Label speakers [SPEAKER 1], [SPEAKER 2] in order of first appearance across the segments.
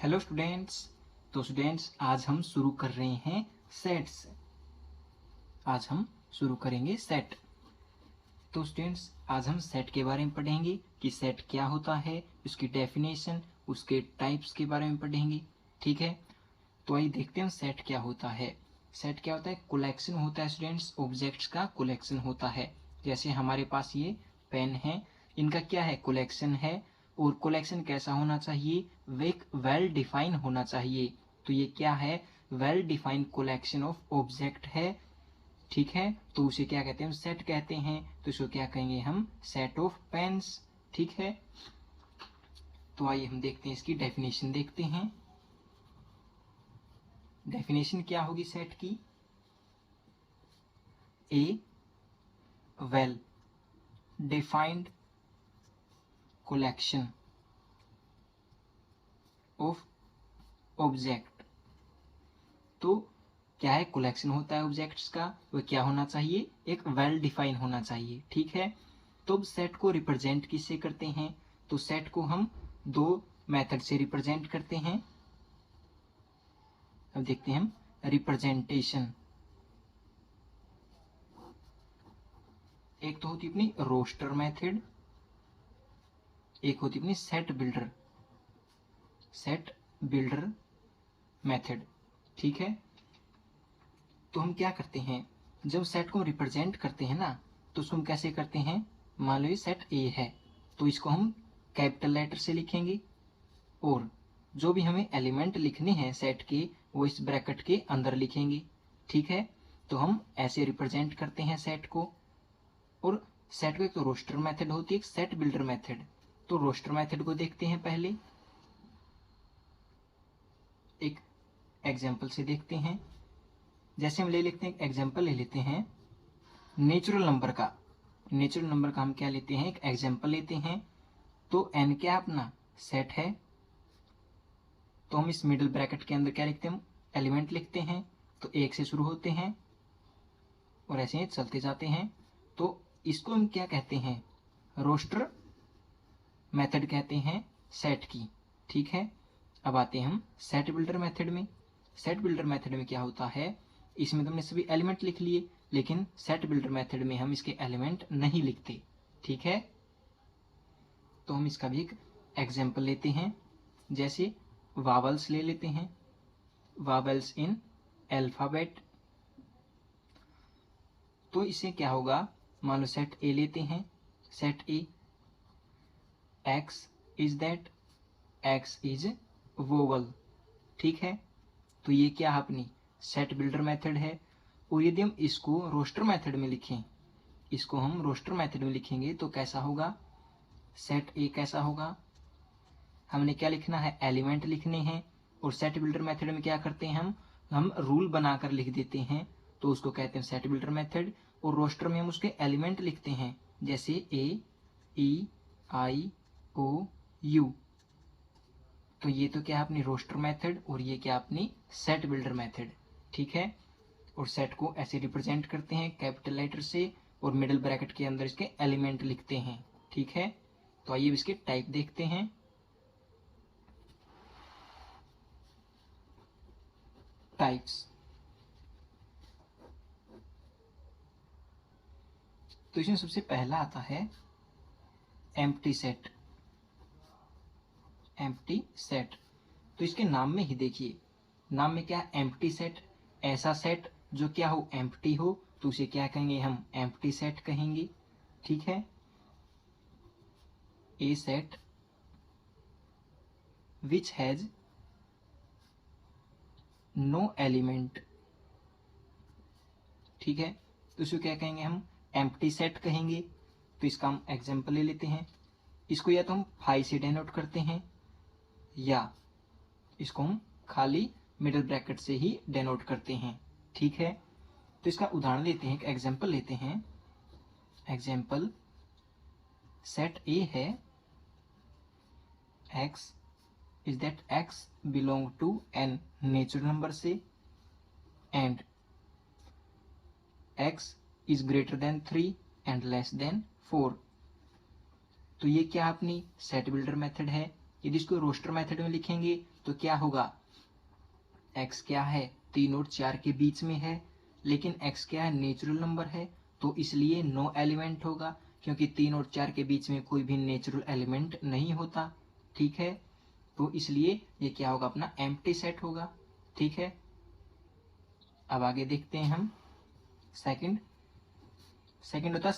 [SPEAKER 1] Hello students. तो students आज हम शुरू कर रहे हैं सेट्स। आज हम शुरू करेंगे सेट। तो स्टूडेंट्स आज हम सेट के बारे में पढ़ेंगे कि सेट क्या होता है, उसकी डेफिनेशन, उसके टाइप्स के बारे में पढ़ेंगे। ठीक है, तो आइए देखते हैं सेट क्या होता है। सेट क्या होता है? कलेक्शन होता है स्टूडेंट्स, ऑब्जेक्ट्स का कलेक्शन होता है। जैसे हमारे पास ये पेन है, इनका क्या है? कलेक्शन है। और कलेक्शन कैसा होना चाहिए? वे एक वेल डिफाइन होना चाहिए। तो ये क्या है? Well defined collection of object है। ठीक है, तो उसे क्या कहते हैं? सेट कहते हैं। तो इसको क्या कहेंगे हम? Set of pens. ठीक है, तो आइए हम देखते हैं, इसकी डेफिनेशन देखते हैं। डेफिनेशन क्या होगी सेट की? A well defined collection of object। तो क्या है? कलेक्शन होता है ऑब्जेक्ट्स का, वह क्या होना चाहिए? एक वेल डिफाइन होना चाहिए। ठीक है, तो अब सेट को रिप्रेजेंट किससे करते हैं? तो सेट को हम दो मेथड से रिप्रेजेंट करते हैं। अब देखते हैं हम रिप्रेजेंटेशन। एक तो होती अपनी रोस्टर मेथड, एक होती अपनी सेट बिल्डर मेथड। ठीक है, तो हम क्या करते हैं, जब सेट को रिप्रेजेंट करते हैं ना, तो उसको हम कैसे करते हैं? मान लो ये सेट ए है, तो इसको हम कैपिटल लेटर से लिखेंगे, और जो भी हमें एलिमेंट लिखने हैं सेट के, वो इस ब्रैकेट के अंदर लिखेंगे। ठीक है, तो हम ऐसे रिप्रेजेंट करते हैं सेट को। और सेट को एक तो रोस्टर मेथड होती है, एक सेट बिल्डर मेथड। तो रोस्टर मेथड को देखते हैं पहले, एक एग्जाम्पल से देखते हैं। जैसे हम ले लेते हैं, एग्जाम्पल ले लेते हैं नेचुरल नंबर का। नेचुरल नंबर का हम क्या लेते हैं? एक एग्जाम्पल लेते हैं। तो n क्या अपना सेट है, तो हम इस मिडिल ब्रैकेट के अंदर क्या लिखते हैं? हम एलिमेंट लिखते हैं। तो एक से शुरू होते हैं और ऐसे ही चलते जाते हैं। तो इसको हम क्या कहते हैं? रोस्टर मेथड कहते हैं सेट की। ठीक है, अब आते हैं हम सेट बिल्डर मेथड में। सेट बिल्डर मेथड में क्या होता है? इसमें तुमने सभी एलिमेंट लिख लिए, लेकिन सेट बिल्डर मेथड में हम इसके एलिमेंट नहीं लिखते। ठीक है, तो हम इसका भी एक एग्जाम्पल लेते हैं। जैसे वावल्स ले लेते हैं, वावल्स इन अल्फाबेट। तो इससे क्या होगा? मान लो सेट ए लेते हैं, set A, x is that, x is vowel. ठीक है, तो ये क्या है? अपनी सेट बिल्डर मेथड है। और यदि हम इसको रोस्टर मेथड में लिखें, इसको हम रोस्टर मेथड में लिखेंगे तो कैसा होगा? सेट ए कैसा होगा? हमने क्या लिखना है? एलिमेंट लिखने हैं। और सेट बिल्डर मेथड में क्या करते हैं? हम रूल बनाकर लिख देते हैं, तो उसको कहते हैं सेट बिल्डर मेथड। और रोस्टर में हम उसके एलिमेंट लिखते हैं, जैसे ए, ई, आई, ओ, यू। तो ये तो क्या है? अपनी रोस्टर मेथड, और ये क्या? अपनी सेट बिल्डर मेथड। ठीक है, और सेट को ऐसे रिप्रेजेंट करते हैं कैपिटल लेटर से, और मिडिल ब्रैकेट के अंदर इसके एलिमेंट लिखते हैं। ठीक है, तो आइए इसके टाइप देखते हैं। टाइप्स, तो इसमें सबसे पहला आता है एम्प्टी सेट। एम्प्टी सेट, तो इसके नाम में ही देखिए, नाम में क्या? Empty set. ऐसा सेट जो क्या हो? एम्प्टी हो, तो उसे क्या कहेंगे? हम एम्प्टी सेट कहेंगे। ठीक है, a set which has no element. ठीक है, तो इसको क्या कहेंगे? हम एम्प्टी सेट कहेंगे। तो इसका हम एग्जाम्पल ले लेते हैं। इसको या तो हम फाई से डिनोट करते हैं, या इसको हम खाली मिडिल ब्रैकेट से ही डिनोट करते हैं। ठीक है, तो इसका उदाहरण लेते हैं, एक एग्जाम्पल लेते हैं। एग्जाम्पल, सेट ए है, x is that x belong to n natural number से, and x is greater than 3 and less than 4। तो ये क्या अपनी सेट बिल्डर मेथड है। यदि इसको रोस्टर मेथड में लिखेंगे तो क्या होगा, x क्या है 3 और 4 के बीच में है, लेकिन x क्या है नेचुरल नंबर है, तो इसलिए नो एलिमेंट होगा, क्योंकि 3 और 4 के बीच में कोई भी नेचुरल एलिमेंट नहीं होता। ठीक है, तो इसलिए ये क्या होगा, अपना एम्प्टी सेट होगा। ठीक है, अब आगे देखते हैं हम सेकंड होता है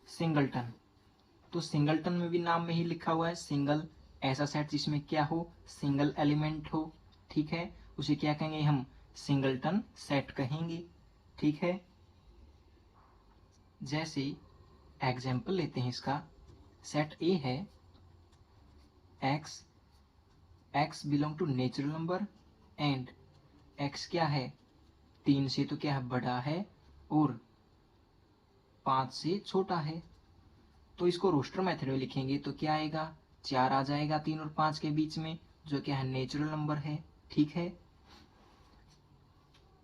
[SPEAKER 1] सिंगलटन। तो सिंगलटन में भी नाम में ही लिखा हुआ है सिंगल, ऐसा सेट जिसमें क्या हो, सिंगल एलिमेंट हो। ठीक है, उसे क्या कहेंगे हम, सिंगलटन सेट कहेंगे। ठीक है, जैसे एग्जाम्पल लेते हैं इसका, सेट ए है x belong to natural number and x क्या है 3 से तो क्या है बड़ा है और 5 से छोटा है। तो इसको रोस्टर मेथड में लिखेंगे तो क्या आएगा, 4 आ जाएगा 3 और 5 के बीच में, जो क्या है नेचुरल नंबर है। ठीक है,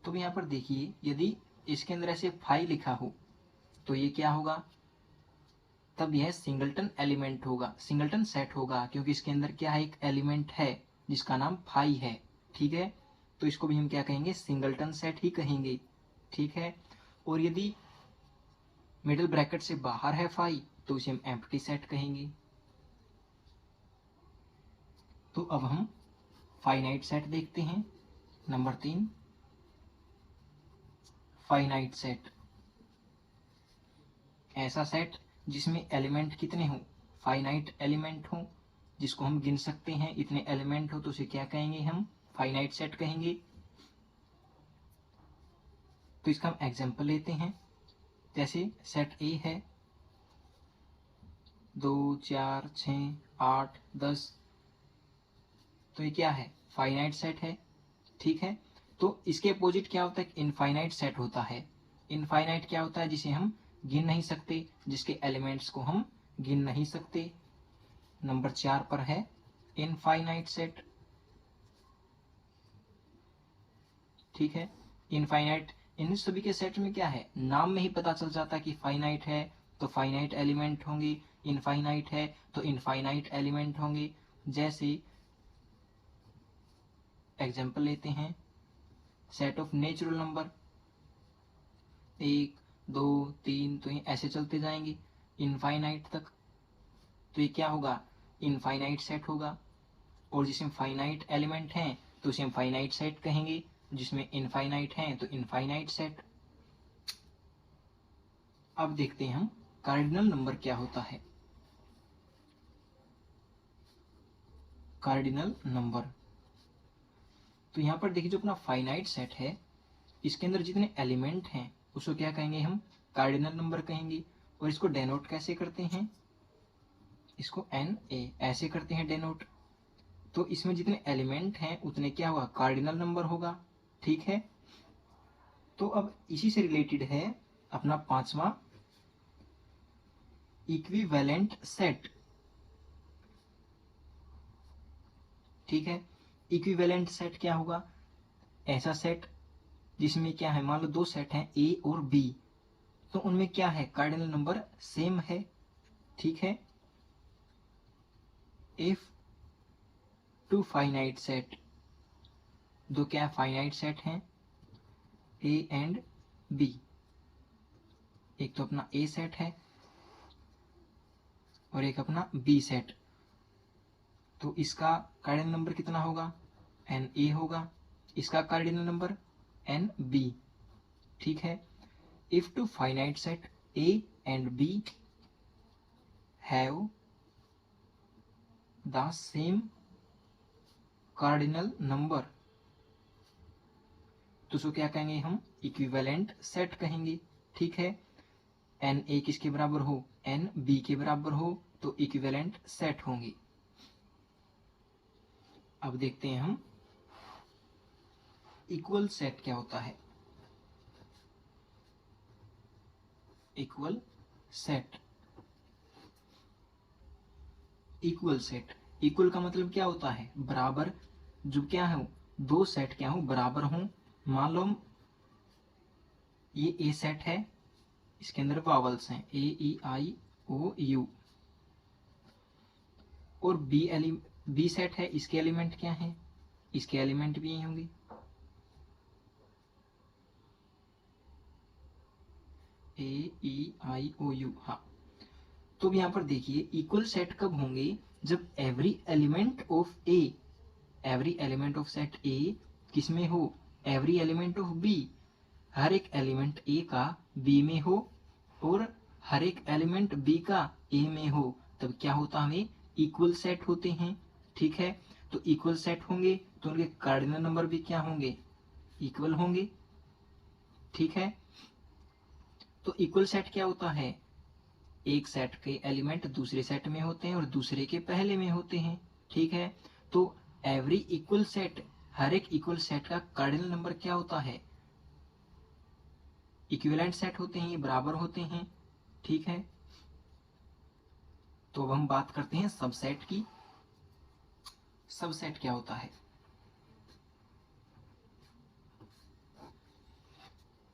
[SPEAKER 1] तो यहाँ पर देखिए यदि इसके अंदर ऐसे 5 लिखा हो तो ये क्या होगा, तब यह सिंगलटन एलिमेंट होगा, सिंगलटन सेट होगा, क्योंकि इसके अंदर क्या है, एक एलिमेंट है जिसका नाम 5 है। ठीक है, तो इसको भी हम क्या कहेंगे, सिंगलटन सेट ही कहेंगे। ठीक है, और यदि मिडिल ब्रैकेट से बाहर है 5 तो इसे हम एम्प्टी सेट कहेंगे। तो अब हम फाइनाइट सेट देखते हैं। नंबर 3 फाइनाइट सेट, ऐसा सेट जिसमें एलिमेंट कितने हों, फाइनाइट एलिमेंट हों, जिसको हम गिन सकते हैं, इतने एलिमेंट हो तो उसे क्या कहेंगे, हम फाइनाइट सेट कहेंगे। तो इसका हम एग्जांपल लेते हैं, जैसे सेट ए है 2 4 6 8 10, तो ये क्या है, फाइनाइट सेट है। ठीक है, तो इसके अपोजिट क्या होता है, इनफाइनाइट सेट होता है। इनफाइनाइट क्या होता है, जिसे हम गिन नहीं सकते, जिसके एलिमेंट्स को हम गिन नहीं सकते। नंबर 4 पर है इनफाइनाइट सेट। ठीक है, इनफाइनाइट, इन सभी के सेट में क्या है, नाम में ही पता चल जाता है कि फाइनाइट है तो फाइनाइट एलिमेंट होंगे, इनफाइनाइट है तो इनफाइनाइट एलिमेंट होंगे। जैसे एग्जाम्पल लेते हैं, सेट ऑफ नेचुरल नंबर 1 2 3, तो ये ऐसे चलते जाएंगे इनफाइनाइट तक, तो ये क्या होगा, इनफाइनाइट सेट होगा। और जिसमें फाइनाइट एलिमेंट हैं तो उसे हम फाइनाइट सेट कहेंगे, जिसमें इनफाइनाइट हैं तो इनफाइनाइट सेट। अब देखते हैं हम कार्डिनल नंबर क्या होता है। कार्डिनल नंबर, तो यहां पर देखिए जो अपना फाइनाइट सेट है, इसके अंदर जितने एलिमेंट हैं उसको क्या कहेंगे, हम कार्डिनल नंबर कहेंगे। और इसको डेनोट कैसे करते हैं, इसको एन ए ऐसे करते हैं डेनोट। तो इसमें जितने एलिमेंट हैं उतने क्या होगा, कार्डिनल नंबर होगा। ठीक है, तो अब इसी से रिलेटेड है अपना 5वां इक्विवेलेंट सेट। ठीक है, इक्विवेलेंट सेट क्या होगा, ऐसा सेट जिसमें क्या है, मान लो 2 सेट हैं ए और बी, तो उनमें क्या है, कार्डिनल नंबर सेम है। ठीक है, इफ 2 फाइनाइट सेट, दो क्या फाइनाइट सेट हैं ए एंड बी, एक तो अपना ए सेट है और एक अपना बी सेट, तो इसका कार्डिनल नंबर कितना होगा, एन ए होगा, इसका कार्डिनल नंबर एन बी। ठीक है, if two finite set A and B have the same cardinal number, तो उसको क्या कहेंगे, हम इक्विवेलेंट सेट कहेंगे। ठीक है, एन ए किसके बराबर हो, एन बी के बराबर हो, तो इक्विवेलेंट सेट होंगे। अब देखते हैं हम इक्वल सेट क्या होता है। Equal set, equal set, equal का मतलब क्या होता है, बराबर। जो क्या है, 2 सेट क्या हो, बराबर हो। मान लो ये ए सेट है इसके अंदर वावल्स हैं ए ई आई ओ यू। और बी सेट है, इसके एलिमेंट क्या है, इसके एलिमेंट भी यही होंगे। ए ई आई ओ यू। हाँ, तो यहाँ पर देखिए इक्वल सेट कब होंगे, जब एवरी एलिमेंट ऑफ सेट ए किसमें हो, एवरी एलिमेंट ऑफ बी, हर एक एलिमेंट ए का बी में हो और हर एक एलिमेंट बी का ए में हो, तब क्या होता हमें इक्वल सेट होते हैं। ठीक है, तो इक्वल सेट होंगे तो उनके कार्डिनल नंबर भी क्या होंगे, इक्वल होंगे। ठीक है, तो इक्वल सेट क्या होता है, एक सेट के एलिमेंट दूसरे सेट में होते हैं और दूसरे के पहले में होते हैं। ठीक है, तो एवरी इक्वल सेट, हर एक इक्वल सेट का कार्डिनल नंबर क्या होता है, इक्विवेलेंट सेट होते हैं, ये बराबर होते हैं। ठीक है, तो अब हम बात करते हैं सबसेट की। सबसेट क्या होता है,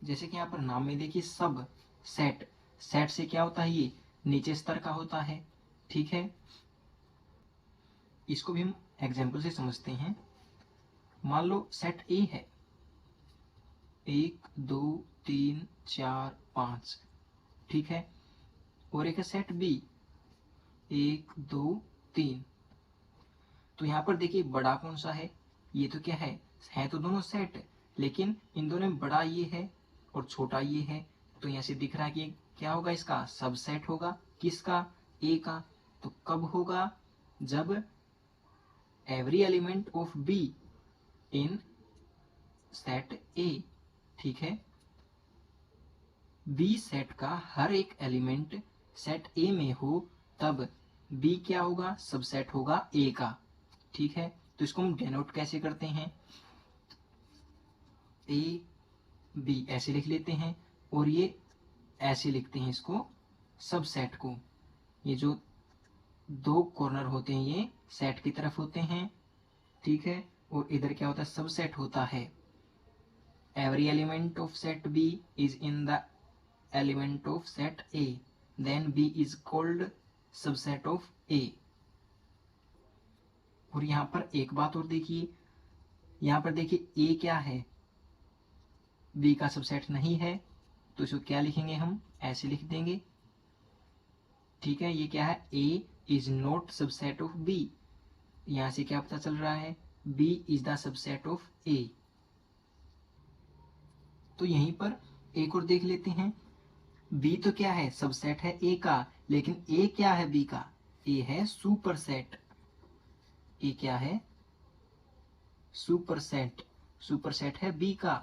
[SPEAKER 1] जैसे कि यहाँ पर नाम में देखिए सब सेट, सेट से क्या होता है, ये नीचे स्तर का होता है। ठीक है, इसको भी हम एग्जाम्पल से समझते हैं। मान लो सेट ए है 1 2 3 4 5। ठीक है, और एक है सेट बी 1 2 3। तो यहाँ पर देखिए बड़ा कौन सा है, ये तो क्या है तो दोनों सेट, लेकिन इन दोनों में बड़ा ये है और छोटा ये है, तो यहाँ से दिख रहा है कि क्या होगा, इसका सबसेट होगा, किसका, ए का। तो कब होगा, जब every element of be in set ए। ठीक है, बी सेट का हर एक एलिमेंट सेट ए में हो, तब बी क्या होगा, सबसेट होगा ए का। ठीक है, तो इसको हम डेनोट कैसे करते हैं, ए बी ऐसे लिख लेते हैं, और ये ऐसे लिखते हैं इसको सबसेट को। ये जो दो कॉर्नर होते हैं ये सेट की तरफ होते हैं। ठीक है, और इधर क्या होता है, सबसेट होता है। Every element of set B is in the element of set A, then B is called subset of A. और यहां पर एक बात और देखिए, यहां पर देखिए ए क्या है, बी का सबसेट नहीं है, तो इसको क्या लिखेंगे हम, ऐसे लिख देंगे। ठीक है, ये क्या है, A is not subset of B. यहां से क्या पता चल रहा है, B is the subset of A. तो यहीं पर एक और देख लेते हैं, बी तो क्या है, सबसेट है ए का, लेकिन ए क्या है बी का, ए है सुपरसेट। ए क्या है, सुपरसेट, सुपरसेट है बी का।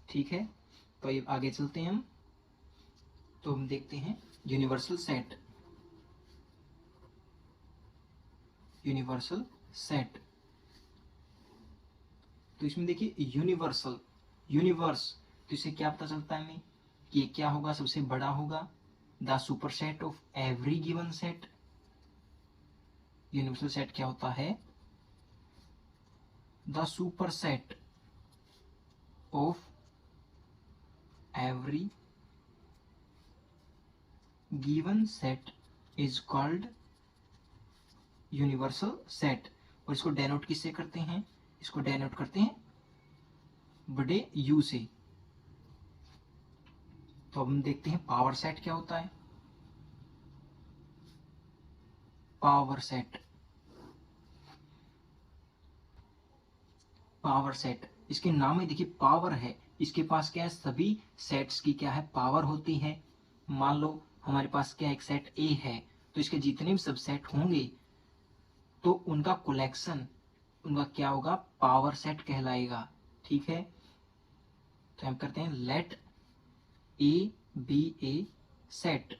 [SPEAKER 1] ठीक है, तो ये आगे चलते हैं हम, तो हम देखते हैं यूनिवर्सल सेट। यूनिवर्सल सेट, तो इसमें देखिए यूनिवर्सल, यूनिवर्स, तो इससे क्या पता चलता है हमें कि क्या होगा, सबसे बड़ा होगा, the superset of every given set. Universal set क्या होता है, the superset of every given set is called universal set. और इसको डेनोट किससे करते हैं, इसको डेनोट करते हैं बड़े यू से। तो अब हम देखते हैं पावर सेट क्या होता है। पावर सेट, पावर सेट, इसके नाम में देखिए पावर है, इसके पास क्या है, सभी सेट्स की क्या है, पावर होती है। मान लो हमारे पास क्या एक सेट ए है, तो इसके जितने भी सबसेट होंगे तो उनका कलेक्शन, उनका क्या होगा, पावर सेट कहलाएगा। ठीक है, तो हम करते हैं let A be a set,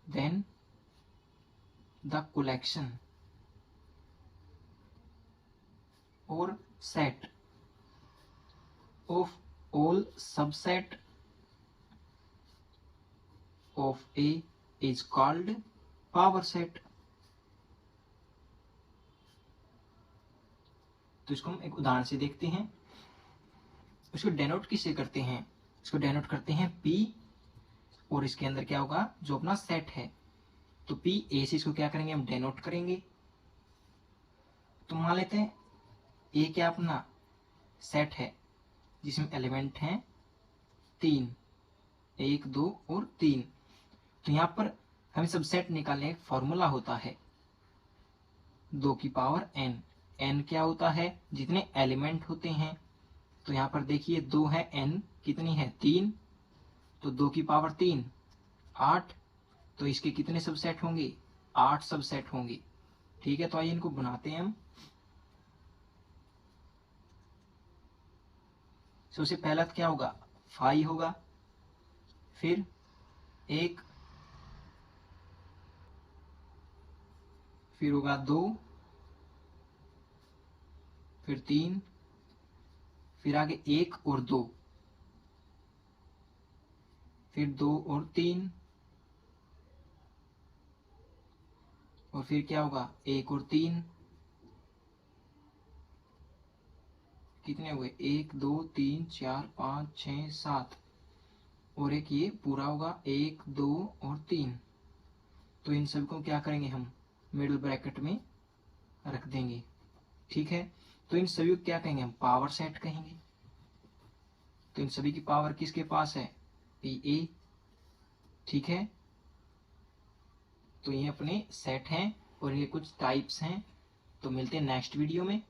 [SPEAKER 1] then the collection or set of all subset of A is called power set। तो इसको हम एक उदाहरण से देखते हैं। इसको डेनोट किससे करते हैं, इसको डेनोट करते हैं P और इसके अंदर क्या होगा, जो अपना सेट है। तो पी ए से इसको क्या करेंगे, हम डेनोट करेंगे। तो मान लेते हैं ए क्या अपना सेट है जिसमें एलिमेंट हैं 3, 1 2 और 3। तो यहाँ पर हमें सबसेट निकालने एक फॉर्मूला होता है 2 की पावर n। n क्या होता है, जितने एलिमेंट होते हैं। तो यहाँ पर देखिए 2 है, n कितनी है 3, तो 2 की पावर 3 8। तो इसके कितने सबसेट होंगे, 8 सबसेट होंगे। ठीक है, तो आइए इनको बनाते हैं हम। सबसे पहला क्या होगा, 5 होगा, फिर 1, फिर होगा 2, फिर 3, फिर आगे 1 और 2, फिर 2 और 3, और फिर क्या होगा 1 और 3, कितने हुए 1 2 3 4 5 6 7, और एक ये पूरा होगा 1 2 और 3। तो इन सभी को क्या करेंगे, हम मिडिल ब्रैकेट में रख देंगे। ठीक है, तो इन सभी को क्या कहेंगे, हम पावर सेट कहेंगे। तो इन सभी की पावर किसके पास है, पी ए। ठीक है, तो ये अपने सेट हैं और ये कुछ टाइप्स हैं। तो मिलते हैं नेक्स्ट वीडियो में।